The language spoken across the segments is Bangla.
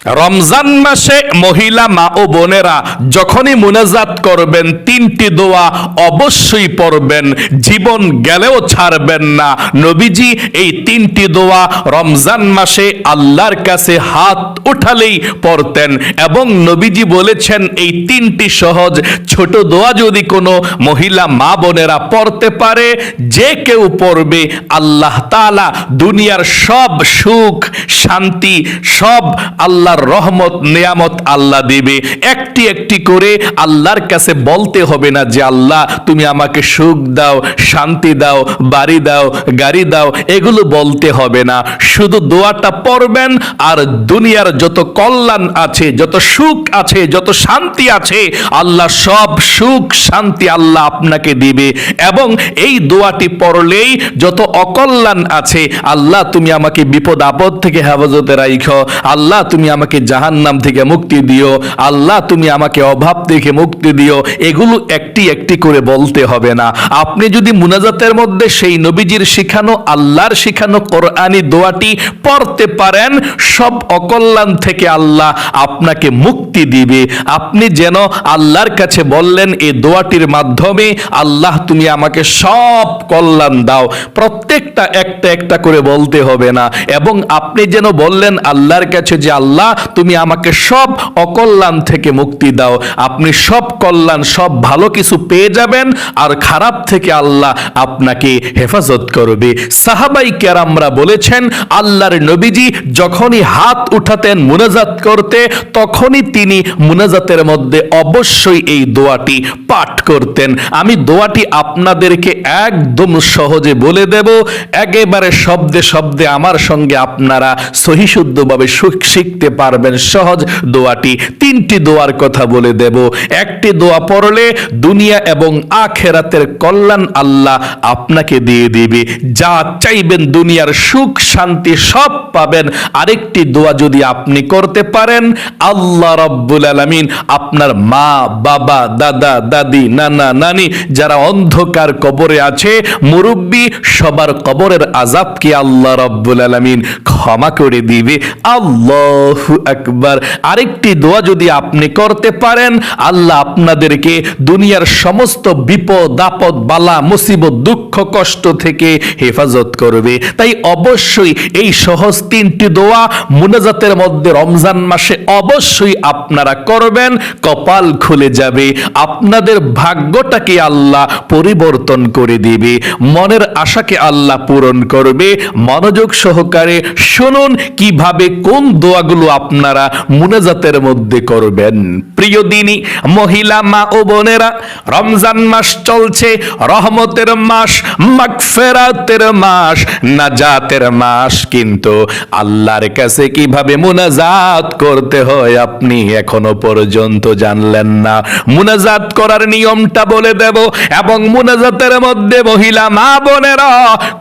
রমজান মাসে মহিলা মা ও বোনেরা যখনই মুনাজাত করবেন তিনটি দোয়া অবশ্যই পড়বেন, জীবন গেলেও ছাড়বেন না। নবীজি এই তিনটি দোয়া রমজান মাসে আল্লাহর কাছে হাত উঠালেই পড়তেন এবং নবীজি বলেছেন এই তিনটি সহজ ছোট দোয়া যদি কোনো মহিলা মা বোনেরা পড়তে পারে, যে কেউ পড়বে আল্লাহ তাআলা দুনিয়ার সব সুখ শান্তি সব আল্লাহর রহমত নিয়ামত আল্লাহ দিবে। একটি একটি করে আল্লাহর কাছে বলতে হবে না যে আল্লাহ তুমি আমাকে সুখ দাও, শান্তি দাও, বাড়ি দাও, গাড়ি দাও, এগুলো বলতে হবে না। শুধু দোয়াটা পড়বেন আর দুনিয়ার যত কল্যাণ আছে, যত সুখ আছে, যত শান্তি আছে, আল্লাহ সব সুখ শান্তি আল্লাহ আপনাকে দিবে। এবং এই দোয়াটি পড়লেই যত অকল্যাণ আছে, আল্লাহ তুমি আমাকে বিপদ আপদ থেকে হেফাজতে রাখো, আল্লাহ তুমি আমাকে জাহান্নাম থেকে মুক্তি দিও, আল্লাহ তুমি আমাকে অভাব থেকে মুক্তি দিও, এগুলো একটি একটি করে বলতে হবে না। আপনি যদি মুনাজাতের মধ্যে সেই নবীজির শিখানো আল্লাহর শিখানো কোরআনী দোয়াটি পড়তে পারেন, সব অকল্যাণ থেকে আল্লাহ আপনাকে মুক্তি দিবে। আপনি যেন আল্লাহর কাছে বললেন এই দোয়াটির মাধ্যমে, আল্লাহ তুমি আমাকে সব কল্যাণ দাও। প্রত্যেকটা একটা একটা করে বলতে হবে না। এবং আপনি যেন বললেন আল্লাহর কাছে যে আল্লাহ তুমি আমাকে সব অকল্যাণ থেকে মুক্তি দাও। আপনি সব কল্যাণ সব ভালো কিছু পেয়ে যাবেন আর খারাপ থেকে আল্লাহ আপনাকে হেফাজত করবে। সাহাবাই কেরামরা বলেছেন আল্লাহর নবীজি যখনই হাত উঠাতেন মুনাজাত করতে, তখনই তিনি মুনাজাতের মধ্যে অবশ্যই এই দোয়াটি পাঠ করতেন। আমি দোয়াটি আপনাদেরকে একদম সহজে বলে দেব, একেবারে শব্দে শব্দে আমার সঙ্গে আপনারা সহিশুদ্ধভাবে শিখতে পারবেন। সহজ দোয়াটি, তিনটি দোয়ার কথা বলে দেব। একটি দোয়া পড়লে দুনিয়া এবং আখিরাতের কল্যাণ আল্লাহ আপনাকে দিয়ে দিবে, যা চাইবেন দুনিয়ার সুখ শান্তি সব পাবেন। আরেকটি দোয়া যদি আপনি করতে পারেন, আল্লাহ রাব্বুল আলামিন আপনার মা বাবা দাদা দাদি নানা নানি যারা অন্ধকার কবরে আছে, মুরব্বী সবার কবরের আযাবকে আল্লাহ রাব্বুল আলামিন ক্ষমা করে দিবে। আল্লাহু আকবার। আরেকটি দোয়া যদি আপনি করতে পারেন, আল্লাহ আপনাদেরকে দুনিয়ার সমস্ত বিপদ আপদ বালা মুসিবত দুঃখ কষ্ট থেকে হেফাজত করবে। তাই অবশ্যই এই সহজ তিনটি দোয়া মুনাজাতের মধ্যে রমজান মাসে অবশ্যই আপনারা করবেন। কপাল খুলে যাবে, আপনাদের ভাগ্যটাকে আল্লাহ পরিবর্তন করে দিবে, মনের আশাকে আল্লাহ পূরণ করবে। মনোযোগ সহকারে শুনুন কিভাবে কোন দোয়াগুলো আপনারা মুনাজাতের মধ্যে করবেন। প্রিয় দিনী মহিলা মা ও বোনেরা, রমজান মাস চলছে, রহমতের মাস, মাগফিরাতের মাস, নাজাতের মাস। কিন্তু আল্লাহর কাছে কিভাবে মুনাজাত করতে হয় আপনি এখনো পর্যন্ত জানলেন না। মুনাজাত করার নিয়মটা বলে দেব এবং মুনাজাতের মধ্যে মহিলা মা বোনেরা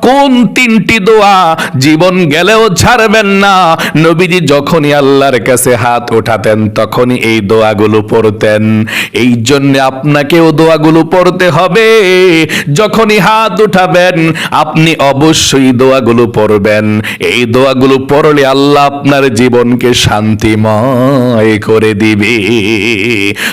কোন তিনটি দোয়া জীবন গেলেও ছাড়বেন না। নবীজি যখনই আল্লাহর কাছে হাত ওঠাতেন তখনই এই দোয়াগুলো পড়তেন। এই জন্য আপনাকেও দোয়াগুলো পড়তে হবে। যখনই হাত উঠাবেন আপনি অবশ্যই দোয়াগুলো পড়বেন। এই দোয়াগুলো পড়লে আল্লাহ আপনার জীবনকে শান্তিময় করে দিবে।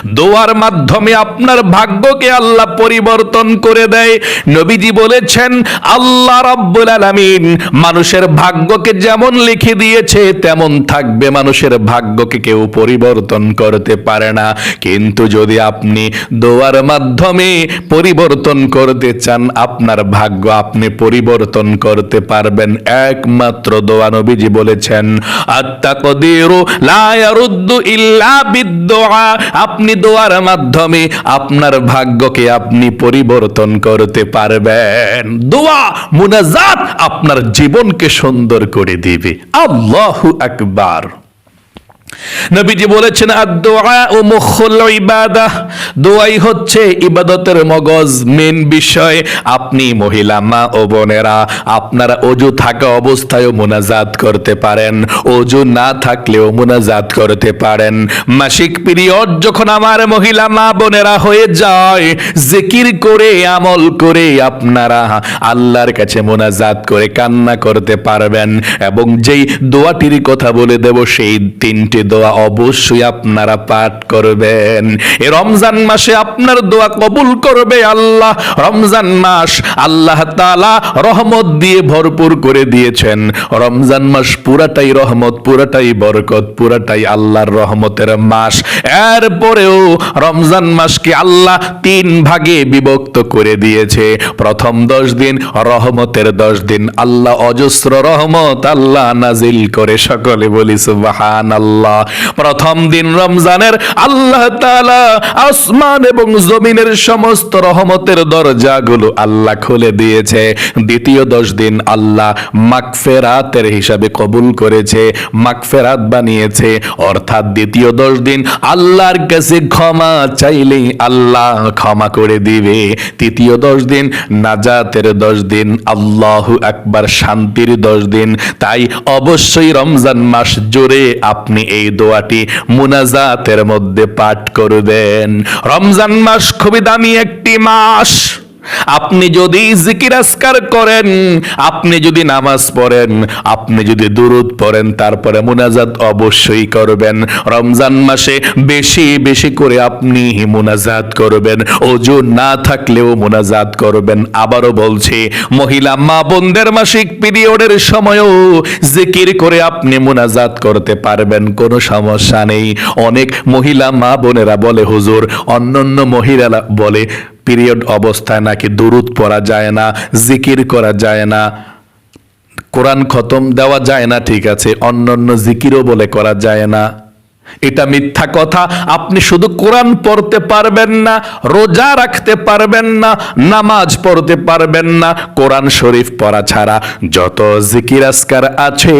দোয়ার মাধ্যমে আপনার ভাগ্যকে আল্লাহ পরিবর্তন করে দেয়। নবীজি বলেছেন আল্লাহ রাব্বুল আলামিন মানুষের ভাগ্যকে যেমন লিখে দিয়েছে তেমন থাকবে। মানুষের ভাগ্যকে কেউ পরিবর্তন করতে পারে না। কিন্তু যদি আপনি দোয়ার মাধ্যমে পরিবর্তন করতে চান, আপনার ভাগ্য আপনি পরিবর্তন করতে পারবেন একমাত্র দোয়া। নবীজি বলেছেন আত-তাকদীরু লা ইয়ারুদ্দু ইল্লা বিদ-দুআ। আপনি দোয়ার মাধ্যমে আপনার ভাগ্যকে আপনি পরিবর্তন করতে পারবেন। দোয়া মুনাজাত আপনার জীবনকে সুন্দর করে দিবে। আল্লাহু আকবার। নবীজি বলেছেন আদ-দুআ মুখুল ইবাদাহ। দোয়াই হচ্ছে ইবাদতের মগজ, মেন বিষয়। আপনি মহিলা মা ও বোনেরা আপনারা ওযু থাকা অবস্থায়ও মুনাজাত করতে পারেন, ওযু না থাকলেও মুনাজাত করতে পারেন। মাসিক পিরিয়ড যখন আমার মহিলা মা বোনেরা হয়ে যায়, জিকির করে আমল করে আপনারা আল্লাহর কাছে মুনাজাত করে কান্না করতে পারবেন। এবং যেই দোয়াটির কথা বলে দেব সেই তিনটি দোয়া অবশ্যই আপনারা পাঠ করবেন। এই রমজান মাসে আপনার দোয়া কবুল করবে আল্লাহ। রমজান মাস আল্লাহ তাআলা রহমত দিয়ে ভরপুর করে দিয়েছেন। রমজান মাস পুরাটাই রহমত, পুরাটাই বরকত, পুরাটাই আল্লাহর রহমতের মাস। এরপরেও রমজান মাসকে আল্লাহ 3 ভাগে বিভক্ত করে দিয়েছে। প্রথম 10 দিন রহমতের 10 দিন, আল্লাহ অজস্র রহমত আল্লাহ নাজিল করে, সকলে বলি সুবহানাল্লাহ। প্রথম দিন রমজানের আল্লাহ তাআলা আসমান এবং জমিনের সমস্ত রহমতের দরজাগুলো আল্লাহ খুলে দিয়েছে। দ্বিতীয় 10 দিন আল্লাহ মাগফিরাতের হিসাবে কবুল করেছে, মাগফিরাত বানিয়েছে। অর্থাৎ দ্বিতীয় 10 দিন আল্লাহর কাছে ক্ষমা চাইলেই আল্লাহ ক্ষমা করে দিবে। তৃতীয় 10 দিন নাজাতের 10 দিন, আল্লাহু আকবার, শান্তির 10 দিন। তাই অবশ্যই রমজান মাস জুড়ে আপনি এই দোয়াটি মুনাজাতের মধ্যে পাঠ করবেন। রমজান মাস খুবই দামি একটি মাস। আপনি যদি জিকির আজকার করেন, আপনি যদি নামাজ পড়েন, আপনি যদি দুরূদ পড়েন, তারপরে মুনাজাত অবশ্যই করবেন। রমজান মাসে বেশি বেশি করে আপনি মুনাজাত করবেন, ওযু না থাকলেও মুনাজাত করবেন। আবারও বলছি, মহিলা মা বোনদের মাসিক পিরিয়ডের সময়ও জিকির করে আপনি মুনাজাত করতে পারবেন, কোনো সমস্যা নেই। অনেক মহিলা মা বোনেরা বলে, হুজুর, অন্যান্য মহিলারা বলে পিরিয়ড অবস্থায় নাকি দুরূদ পড়া যায় না, জিকির করা যায় না, কোরআন খতম দেওয়া যায় না। ঠিক আছে, অন্যান্য জিকিরও বলে করা যায় না। এটা মিথ্যা কথা। আপনি শুধু কোরআন পড়তে পারবেন না, রোজা রাখতে পারবেন না, নামাজ পড়তে পারবেন না, কোরআন শরীফ পড়া ছাড়া যত জিকির আজকার আছে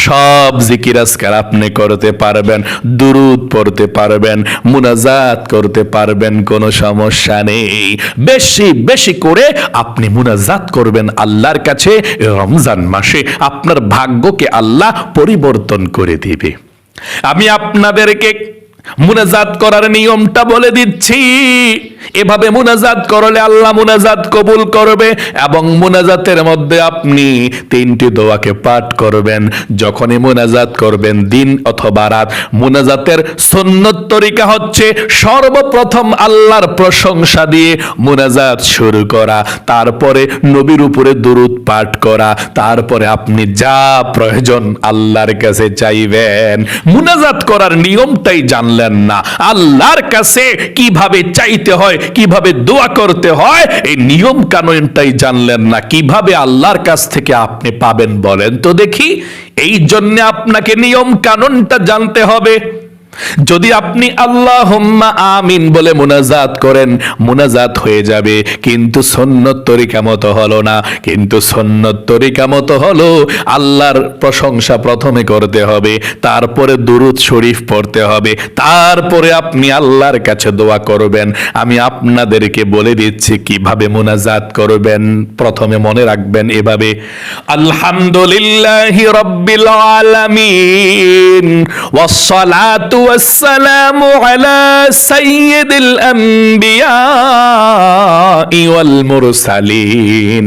সব জিকির আজকার আপনি করতে পারবেন, দুরূদ পড়তে পারবেন, মুনাজাত করতে পারবেন, কোনো সমস্যা নেই। বেশি বেশি করে আপনি মুনাজাত করবেন আল্লাহর কাছে। রমজান মাসে আপনার ভাগ্যকে আল্লাহ পরিবর্তন করে দিবে। আমি আপনাদেরকে মুনাজাত করার নিয়মটা বলে দিচ্ছি। এভাবে মুনাজাত করলে আল্লাহ মুনাজাত কবুল করবে। এবং মুনাজাতের মধ্যে আপনি 3টি দোয়াকে পাঠ করবেন। যখনই মুনাজাত করবেন, দিন অথবা রাত, মুনাজাতের সুন্নত তরিকা হচ্ছে সর্বপ্রথম আল্লাহর প্রশংসা দিয়ে মুনাজাত শুরু করা, তারপরে নবীর উপরে দুরূদ পাঠ করা, তারপরে আপনি যা প্রয়োজন আল্লাহর কাছে চাইবেন। মুনাজাত করার নিয়মটাই জানলেন না, আল্লাহর কাছে কিভাবে চাইতে হয়, কিভাবে দোয়া করতে হয়, এই নিয়ম কানুনটাই জানলেন না। কিভাবে আল্লাহর কাছ থেকে আপনি পাবেন বলেন তো দেখি? এই জন্য আপনাকে নিয়ম কানুনটা জানতে হবে। যদি আপনি আল্লাহুম্মা আমিন বলে মুনাজাত করেন, মুনাজাত হয়ে যাবে, কিন্তু সুন্নত তরিকা মতো হলো না। কিন্তু সুন্নত তরিকা মতো হলো আল্লাহর প্রশংসা প্রথমে করতে হবে, তারপরে দুরূদ শরীফ পড়তে হবে, তারপরে আপনি আল্লাহর কাছে দোয়া করবেন। আমি আপনাদেরকে বলে দিচ্ছি কিভাবে মুনাজাত করবেন। প্রথমে মনে রাখবেন এভাবে, আলহামদুলিল্লাহি রাব্বিল আলামিন ওয়াসসালাতু والسلام على سيد الأنبياء والمرسلين।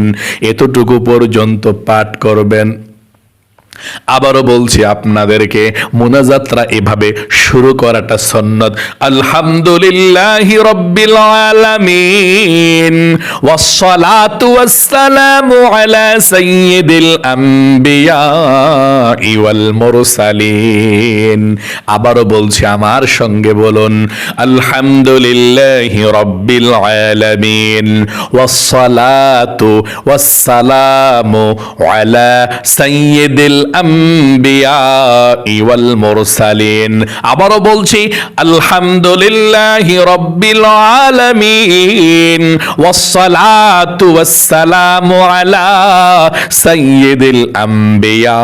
এতটুকু পর্যন্ত পাঠ করবেন। আবারও বলছি আপনাদেরকে, মুনাজাতরা এভাবে শুরু করাটা সুন্নত। আলহামদুলিল্লাহি রাব্বিল আলামিন ওয়াসসালাতু ওয়াসসালামু আলা সাইয়্যিদিল আমবিয়া ওয়াল মুরসালিন। আবারও বলছি, আমার সঙ্গে বলুন, আলহামদুলিল্লাহি রাব্বিল আলামিন ওয়াসসালাতু ওয়াসসালামু আলা সাইয়্যিদিল আম্বিয়া ওয়াল মুরসালিন। আবারও বলছি, আলহামদুলিল্লাহি রাব্বিল আলামিন ওয়াসসালাতু ওয়াসসালামু আলা সাইয়্যিদিল আম্বিয়া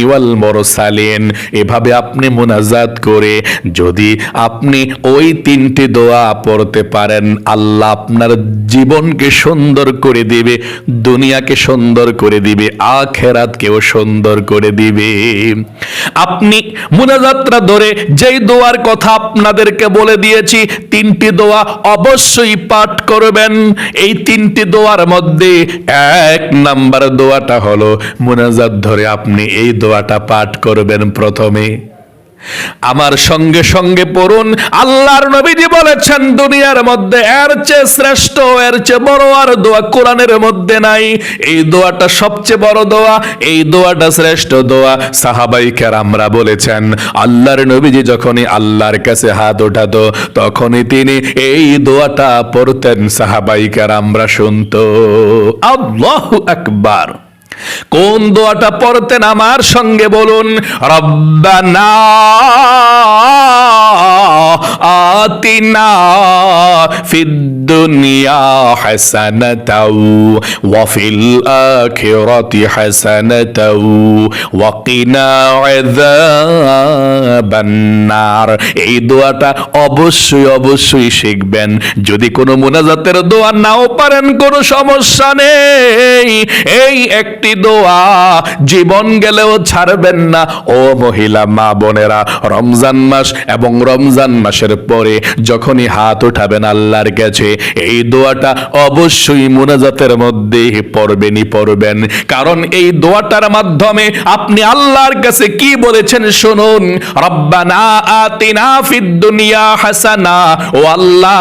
ওয়াল মুরসালিন। এভাবে আপনি মুনাজাত করে যদি আপনি ওই 3টি দোয়া পড়তে পারেন, আল্লাহ আপনার জীবনকে সুন্দর করে দিবে, দুনিয়াকে সুন্দর করে দিবে, আখিরাতকেও সুন্দর করে দিবে। আপনি মুনাজাতরা ধরে যেই দোয়ার কথা আপনাদেরকে বলে দিয়েছি, 3টি দোয়া অবশ্যই পাঠ করবেন। এই 3টি দোয়ার মধ্যে 1 নাম্বার দোয়াটা হলো, মুনাজাত ধরে আপনি এই দোয়াটা পাঠ করবেন প্রথমে। আমার সঙ্গে সঙ্গে পড়ুন, আল্লাহর নবীজি বলেছেন দুনিয়ার মধ্যে এর চেয়ে শ্রেষ্ঠ, এর চেয়ে বড় আর দোয়া কোরআনের মধ্যে নাই। এই দোয়াটা সবচেয়ে বড় দোয়া, এই দোয়াটা শ্রেষ্ঠ দোয়া। সাহাবায়ে কেরামরা বলেছেন আল্লাহর নবীজি যখনই আল্লাহর কাছে হাত ওঠাতো তখনই তিনি এই দোয়াটা পড়তেন, সাহাবায়ে কেরামরা শুনতো। আল্লাহু আকবার। কোন দোয়াটা পড়তেন আমার সঙ্গে বলুন? রব্বানা আতিনা ফিদ দুনিয়া হাসানাতাও ওয়া ফিল আখিরাতি হাসানাতাও ওয়া কিনা আযাবান নার। এই দোয়াটা অবশ্যই অবশ্যই শিখবেন। যদি কোনো মুনাজাতের দোয়া নাও পারেন কোনো সমস্যা নেই, এই একটি দোয়া জীবন গেলেও ছাড়বেন না। ও মহিলা মা বোনেরা, রমজান মাস এবং রমজান মাসের পরে যখনই হাত উঠাবেন আল্লাহর কাছে এই দোয়াটা অবশ্যই মুনাজাতের মধ্যে পড়বেন। কারণ এই দোয়াটার মাধ্যমে আপনি আল্লাহর কাছে কি বলেছেন শুনুন। রব্বানা আতিনা ফিদ দুনিয়া হাসানা। ও আল্লাহ,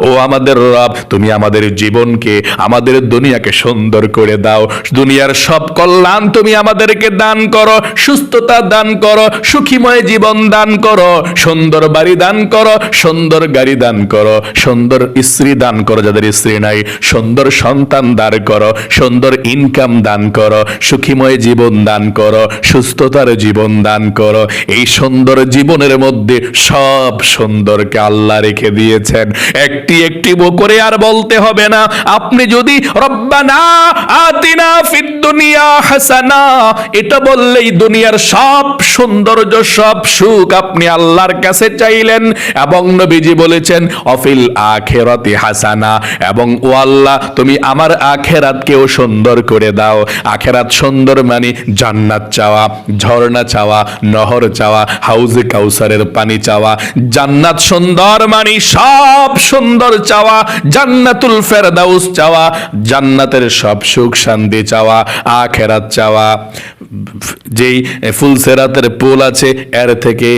ও আমাদের রব, তুমি আমাদের জীবনকে, আমাদের দুনিয়াকে সুন্দর করে দাও। দুনিয়ার সব কল্যাণ তুমি আমাদেরকে দান করো, সুস্থতা দান করো, সুখীময় জীবন দান করো, সুন্দর বাড়ি দান করো, সুন্দর গাড়ি দান করো, সুন্দর স্ত্রী দান করো যাদের স্ত্রী নাই, সুন্দর সন্তান দান করো, সুন্দর ইনকাম দান করো, সুখীময় জীবন দান করো, সুস্থতার জীবন দান করো। এই সুন্দর জীবনের মধ্যে সব সুন্দরকে আল্লাহ রেখে দিয়েছেন, একটি একটি করে আর বলতে হবে না। আপনি যদি রব্বানা আতিনা ফিদ দুনিয়া হাসানা এটা বললেই দুনিয়ার সব সৌন্দর্য, সব সুখ আপনি আল্লাহর কাছে চাইলেন। এবং নবীজি বলেছেন অফিল আখিরাতি হাসানা, এবং ও আল্লাহ তুমি আমার আখিরাতকেও সুন্দর করে দাও। আখিরাত সুন্দর মানে জান্নাত চাওয়া, ঝর্ণা চাওয়া, নহর চাওয়া, হাউজে কাউসারের পানি চাওয়া। জান্নাত সুন্দর মানে সব সুন্দর চাওয়া, জান্নাতুল ফেরদাউস চাওয়া, জান্নাতের সব সুখ শান্তি চাওয়া, আখিরাত চাওয়া। যেই ফুলসেরাতের পুল আছে এর থেকে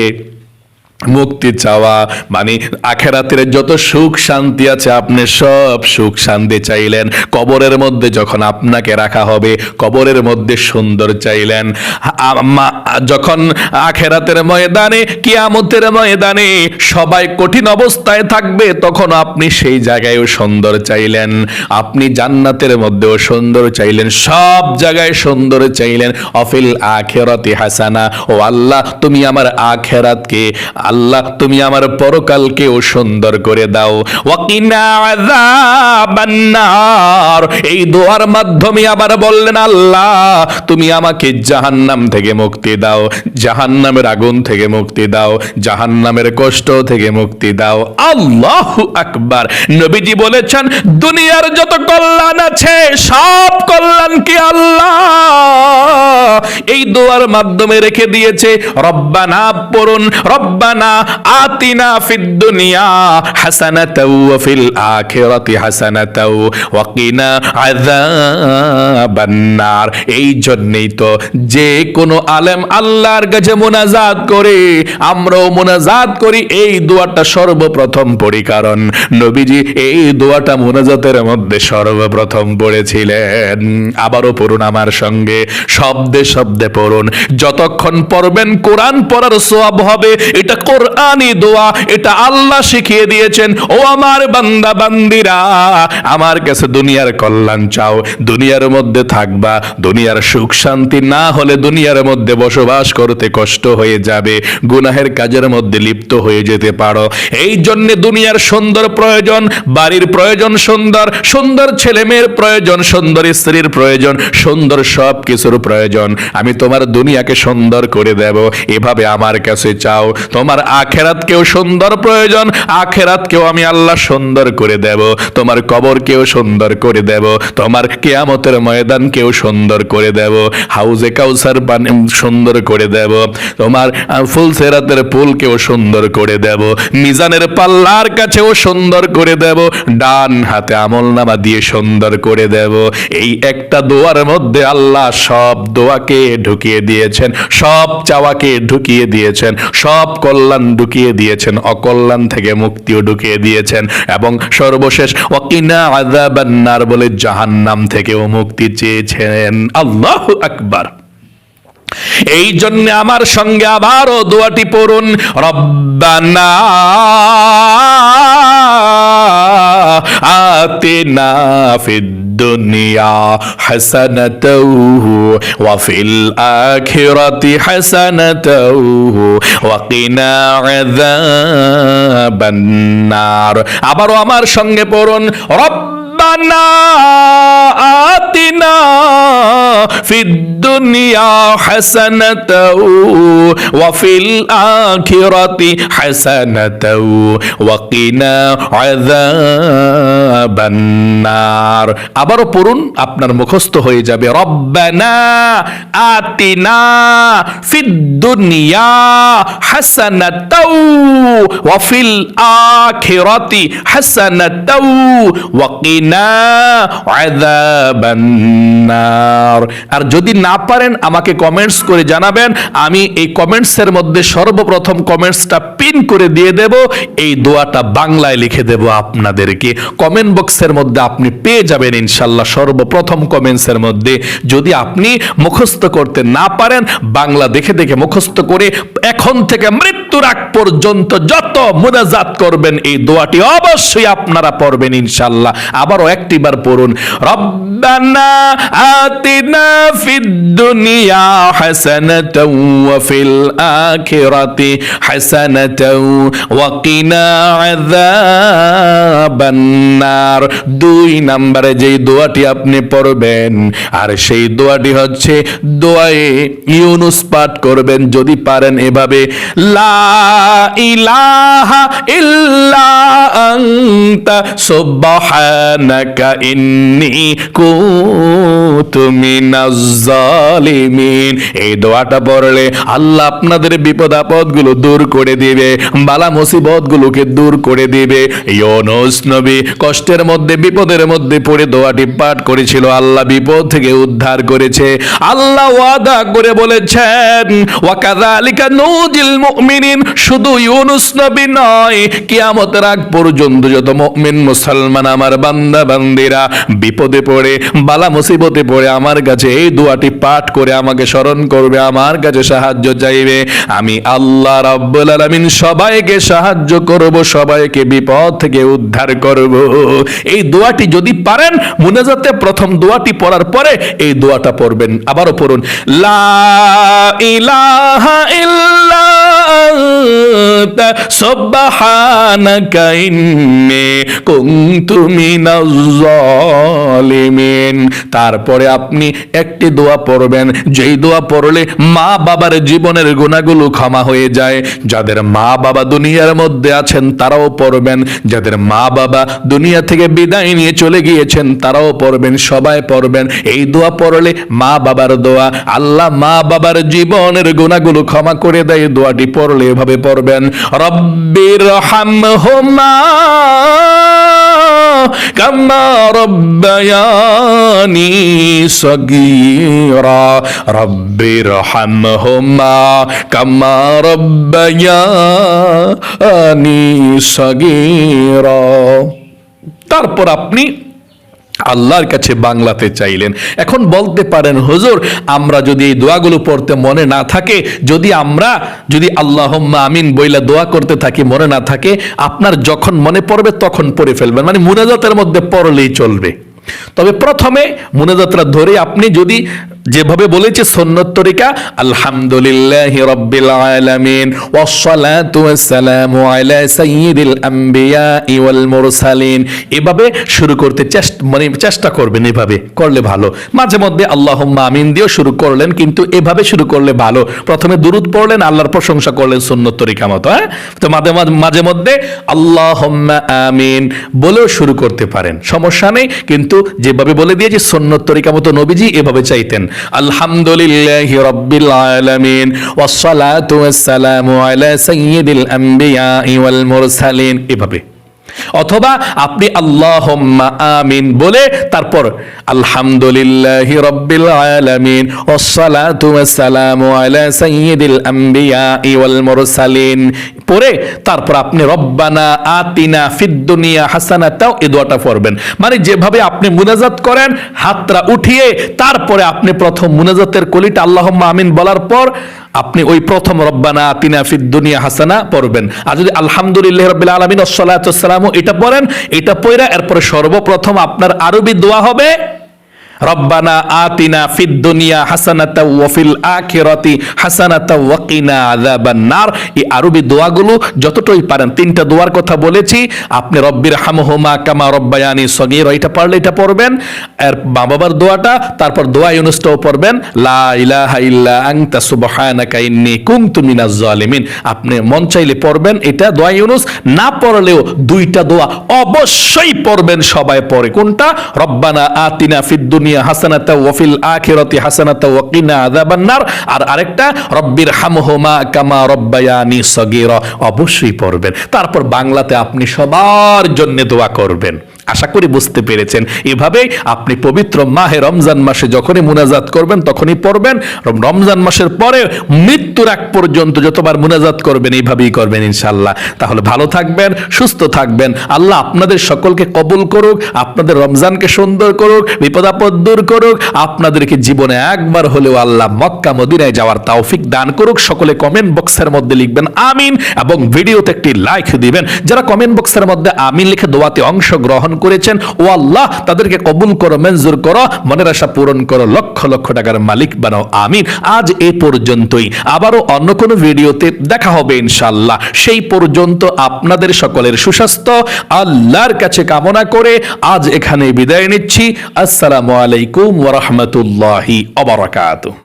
মুক্তি চাওয়া, মানে আখিরাতের যত সুখ শান্তি আছে আপনি সব সুখ শান্তি চাইলেন। কবরের মধ্যে যখন আপনাকে রাখা হবে কবরের মধ্যে সুন্দর চাইলেন। যখন আখিরাতের ময়দানে, কিয়ামতের ময়দানে সবাই কঠিন অবস্থায় থাকবে তখন আপনি সেই জায়গায়ও সুন্দর চাইলেন। আপনি জান্নাতের মধ্যেও সুন্দর চাইলেন, সব জায়গায় সুন্দর চাইলেন। অফিল আখিরাতি হাসানা, ও আল্লাহ তুমি আমার আখিরাতকে, আল্লাহ তুমি আমার পরকালকেও সুন্দর করে দাও। ওয়াকিনা আযাবান নার। এই দোয়ার মাধ্যমে আবার বললেন আল্লাহ তুমি আমাকে জাহান্নাম থেকে মুক্তি দাও, জাহান্নামের আগুন থেকে মুক্তি দাও, জাহান্নামের কষ্ট থেকে মুক্তি দাও। আল্লাহু আকবার। নবীজি বলেছেন দুনিয়ার যত কল্যাণ আছে সব কল্যাণ কি আল্লাহ এই দোয়ার মাধ্যমে রেখে দিয়েছে। রব্বানা পড়ুন, রব্বানা আতিনা ফিদ দুনিয়া হাসানাতাও ওয়া ফিল আখিরাতি হাসানাতাও ওয়া কিনা আযাবান নার। এই জন্যই তো যে কোনো আলেম আল্লাহর কাছে মুনাজাত করে, আমরাও মুনাজাত করি, এই দোয়াটা সর্বপ্রথম পড়ি, কারণ নবীজি এই দোয়াটা মুনাজাতের মধ্যে সর্বপ্রথম পড়েছিলেন। আবারও পড়ুন আমার সঙ্গে, শব্দে শব্দে পড়ুন। যতক্ষণ পড়বেন কোরআন পড়ার সওয়াব হবে। এটা কোরআনি দোয়া, এটা আল্লাহ শিখিয়ে দিয়েছেন। ও আমার বান্দা বান্দিরা, আমার কাছে দুনিয়ার কল্যাণ চাও, দুনিয়ার মধ্যে থাকবা, দুনিয়ার সুখ শান্তি না হলে দুনিয়ার মধ্যে বসবাস করতে কষ্ট হয়ে যাবে, গুনাহের কাজের মধ্যে লিপ্ত হয়ে যেতে পারো। এই জন্য দুনিয়ার সুন্দর প্রয়োজন, বাড়ির প্রয়োজন সুন্দর, সুন্দর ছেলে মেয়ের প্রয়োজন, সুন্দর স্ত্রীর প্রয়োজন, সুন্দর সব কিছুর প্রয়োজন। আমি তোমার দুনিয়াকে সুন্দর করে দেব, এভাবে আমার কাছে চাও। তোমার তোমার আখেরাতকেও সুন্দর প্রয়োজন, আখেরাতকেও আমি আল্লাহ সুন্দর করে দেব, তোমার কবরকেও সুন্দর করে দেব, তোমার কিয়ামতের ময়দানকেও সুন্দর করে দেব, হাউজে কাউসার পানি সুন্দর করে দেব, তোমার ফুলসেরাতের পুলকেও সুন্দর করে দেব, মিজানের পাল্লার কাছেও সুন্দর করে দেব, ডান হাতে আমলনামা দিয়ে সুন্দর করে দেব। এই একটা দোয়ার মধ্যে আল্লাহ সব দোয়াকে ঢুকিয়ে দিয়েছেন, সব চাওয়াকে ঢুকিয়ে দিয়েছেন, সব কল্যাণ ঢুকিয়ে দিয়েছেন, অকল্যাণ থেকে মুক্তিও ঢুকিয়ে দিয়েছেন, এবং সর্বশেষ ওয়াকিনা আযাবান নার বলে জাহান্নাম থেকেও মুক্তি চেয়েছেন। আল্লাহু আকবার। এই জন্য আমার সঙ্গে আবারও দোয়াটি পড়ুন, রব্বানা আতিনা ফিদ দুনিয়া হাসানাতাও ওয়া ফিল আখিরাতি হাসানাতাও ওয়া কিনা আযাবান নার। আবারও আমার সঙ্গে পড়ুন, রব্বানা আতিনা ফিদ দুনিয়া হাসানাতাও ওয়া ফিল আখিরাতি হাসানাতাও ওয়া কিনা আযাবান নার। আবারও পড়ুন, আপনার মুখস্থ হয়ে যাবে, রব্বানা আতিনা ফিদ দুনিয়া হাসানাতাও ওয়া ফিল আখিরাতি হাসানাতাও ওয়া কিনা আযাবান নার। আর যদি না পারেন আমাকে কমেন্টস করে জানাবেন, আমি এই কমেন্টসের মধ্যে সর্বপ্রথম কমেন্টসটা পিন করে দিয়ে দেব, এই দোয়াটা বাংলায় লিখে দেব আপনাদেরকে। কমেন্ট বক্সের মধ্যে আপনি পেয়ে যাবেন ইনশাল্লাহ, সর্বপ্রথম কমেন্টসের মধ্যে। যদি আপনি মুখস্থ করতে না পারেন, বাংলা দেখে দেখে মুখস্থ করে এখন থেকে মৃত্যুর আগ পর্যন্ত যত মুনাজাত করবেন এই দোয়াটি অবশ্যই আপনারা পড়বেন ইনশাল্লাহ। আবারও একটিবার পড়ুন, রব্বানা আতিনা ফিদ দুনিয়া হাসানাতাও ওয়া ফিল আখিরাতি হাসানাতাও ওয়া কিনা আযাবান নার। 2 নম্বরে যেই দোয়াটি আপনি পড়বেন, আর সেই দোয়াটি হচ্ছে দোয়ায়ে ইউনুস পাঠ করবেন যদি পারেন এভাবে, লা ইলাহা ইল্লা আনতা সুবহানাকা ইন্নী কুনতু মিনাজ জালিমিন। এই দোয়াটা পড়লে আল্লাহ আপনাদের বিপদ আপদ গুলো দূর করে দিবে, বালা মুসিবত গুলোকে দূর করে দিবে। ইউনুস নবী কষ্টের মধ্যে বিপদের মধ্যে পড়ে দোয়াটি পাঠ করেছিল, আল্লাহ বিপদ থেকে উদ্ধার করেছে। আল্লাহ ওয়াদা করে বলেছেন, ওয়া কাযালিকা নুজিল মুমিনিন। শুধু ইউনুস নবী নয়, কিয়ামতের আগ পর্যন্ত যত মুমিন মুসলমান আমার বান্দা বান্দিরা বিপদে পড়ে বালা মুসিবতে পড়ে আমার কাছে এই দোয়াটি পাঠ করে আমাকে স্মরণ করবে, আমার কাছে সাহায্য চাইবে, আমি আল্লাহ রাব্বুল আলামিন সবাইকে সাহায্য করব, সবাইকে বিপদ থেকে উদ্ধার করব। এই দোয়াটি যদি পারেন, মুনাজাতে প্রথম দোয়াটি পড়ার পরে এই দোয়াটা পড়বেন। আবারও পড়ুন, লা ইলাহা ইল্লা আনতা সুবহানাকা ইন্নী কুনতু মিনাজ জালিমিন। তারপরে আপনি একটি দোয়া পড়বেন, যেই দোয়া পড়লে মা বাবার জীবনের গুনাহগুলো ক্ষমা হয়ে যায়। যাদের মা বাবা দুনিয়ার মধ্যে আছেন তারাও পড়বেন, যাদের মা বাবা দুনিয়া থেকে বিদায় নিয়ে চলে গিয়েছেন তারাও পড়বেন, সবাই পড়বেন। এই দোয়া পড়লে মা বাবার দোয়া, আল্লাহ মা বাবার জীবনের গুনাহগুলো ক্ষমা করে দেয়। দোয়াটি পড়লে এভাবে পড়বেন, রব্বির হামহুমা কামা রব্বায়ানি সগীরা, রব্বির হামহুমা কামা রব্বায়ানি সগীরা। তারপর আপনি আল্লাহর কাছে বাংলাতে চাইলেন। এখন বলতে পারেন, হুজুর আমরা যদি এই দোয়াগুলো পড়তে মনে না থাকে, যদি আল্লাহুম্মা আমিন বইলা দোয়া করতে থাকি মনে না থাকে, আপনার যখন মনে পড়বে তখন পড়ে ফেলবেন, মানে মুনাজাতের মধ্যে পড়লেই চলবে। তবে প্রথমে মুনাজাতটা ধরে আপনি যদি যেভাবে বলেছে সুন্নত তরিকা, আলহামদুলিল্লাহি রাব্বিল আলামিন ওয়াসসালাতু ওয়াসসালামু আলা সাইয়্যিদিল আমবিয়া ওয়াল মুরসালিন, এভাবে শুরু করতে চেষ্টা করবেন। এভাবে করলে ভালো। মাঝে মধ্যে আল্লাহুম্মা আমিন দিয়েও শুরু করলেন, কিন্তু এভাবে শুরু করলে ভালো। প্রথমে দুরুদ পড়লেন, আল্লাহর প্রশংসা করলেন সুন্নত তরিকা মতো। তো মাঝে মধ্যে আল্লাহুম্মা আমিন বলেও শুরু করতে পারেন, সমস্যা নেই। কিন্তু যেভাবে বলে দিয়েছি সুন্নত তরিকা মতো নবীজি এভাবে চাইতেন, আলহামদুলিল্লাহি রাব্বিল আলামিন ওয়াসসালাতু ওয়াসসালামু আলা সাইয়্যিদিল আমবিয়া ওয়াল মুরসালিন, এভাবে। অথবা আপনি আল্লাহুম্মা আমিন বলে তারপর আলহামদুলিল্লাহি রাব্বিল আলামিন ওয়াসসালাতু ওয়াসসালামু আলা সাইয়্যিদিল আমবিয়া ওয়াল মুরসালিন পড়ে তারপর আপনি রব্বানা আতিনা ফিদ দুনিয়া হাসানাতাও এই দোয়াটা পড়বেন। মানে যেভাবে আপনি মুনাজাত করেন, হাতটা উঠিয়ে তারপরে আপনি প্রথম মুনাজাতের কলিটা আল্লাহুম্মা আমিন বলার পর আপনি ওই প্রথম রব্বানা আতিনা ফিদ দুনিয়া হাসানা পড়বেন। আর যদি আলহামদুলিল্লাহি রাব্বিল আলামিন ওয়াসসালাতু ওয়াসসালামু এটা পড়েন, এটা পড়া এরপরে সর্বপ্রথম আপনার আরবি দোয়া হবে রব্বানা আতিনা ফিদ দুনিয়া হাসানাতাও ওয়া ফিল আখিরাতি হাসানাতাও ওয়া কিনা আযাবান নার। এই আরবি দোয়াগুলো যতটুকুই পারেন, তিনটা দোয়ার কথা বলেছি, আপনি রব্বির হামহুমা কামা রব্বায়ানি সগীরা এটা পারলে এটা পড়বেন। আর মা বাবার দোয়াটা, তারপর দোয়া ইউনুসটাও পড়বেন, লা ইলাহা ইল্লা আনতা সুবহানাকা ইন্নী কুনতু মিনাজ জালিমিন। আপনি মন চাইলে পড়বেন এটা দোয়া ইউনুস, না পড়লেও দুইটা দোয়া অবশ্যই পড়বেন। সবাই পড়ে কোনটা? রব্বানা আতিনা ফিদ দুনিয়া হাসানাতা ওয়া ফিল আখিরাতি হাসানাতা ওয়া কিনা আযাবান নার। আর আরেকটা রব্বির হামহুমা কামা রব্বায়ানি সগীরা অবশ্যই পড়বেন। তারপর বাংলাতে আপনি সবার জন্য দোয়া করবেন। আশা করি বুঝতে পেরেছেন। এভাবেই আপনি পবিত্র মাহে রমজান মাসে যখনই মুনাজাত করবেন তখনই পড়বেন। রমজান মাসের পরে মৃত্যুর আগ পর্যন্ত যতবার মুনাজাত করবেন এইভাবেই করবেন ইনশাআল্লাহ। তাহলে ভালো থাকবেন, সুস্থ থাকবেন। আল্লাহ আপনাদের সকলকে কবুল করুক, আপনাদের রমজানকে সুন্দর করুক, বিপদ আপদ দূর করুক, আপনাদেরকে জীবনে একবার হলেও আল্লাহ মক্কা মদিনায় যাওয়ার তৌফিক দান করুক। সকলে কমেন্ট বক্সের মধ্যে লিখবেন আমিন এবং ভিডিওতে একটি লাইক দিবেন। যারা কমেন্ট বক্সের মধ্যে আমিন লিখে দোয়াতে অংশগ্রহণ করেছেন, ও আল্লাহ তাদেরকে কবুল করো, মঞ্জুর করো, মনের আশা পূরণ করো, লক্ষ লক্ষ টাকার মালিক বানাও, আমিন। আজ এই পর্যন্তই, আবারও অন্য কোনো ভিডিওতে দেখা হবে ইনশাআল্লাহ। সেই পর্যন্ত আপনাদের সকলের সুস্বাস্থ্য আল্লাহর কাছে কামনা করে আজ এখানে বিদায় নিচ্ছি। আসসালামু আলাইকুম ওয়া রাহমাতুল্লাহি ওয়া বারাকাতুহু।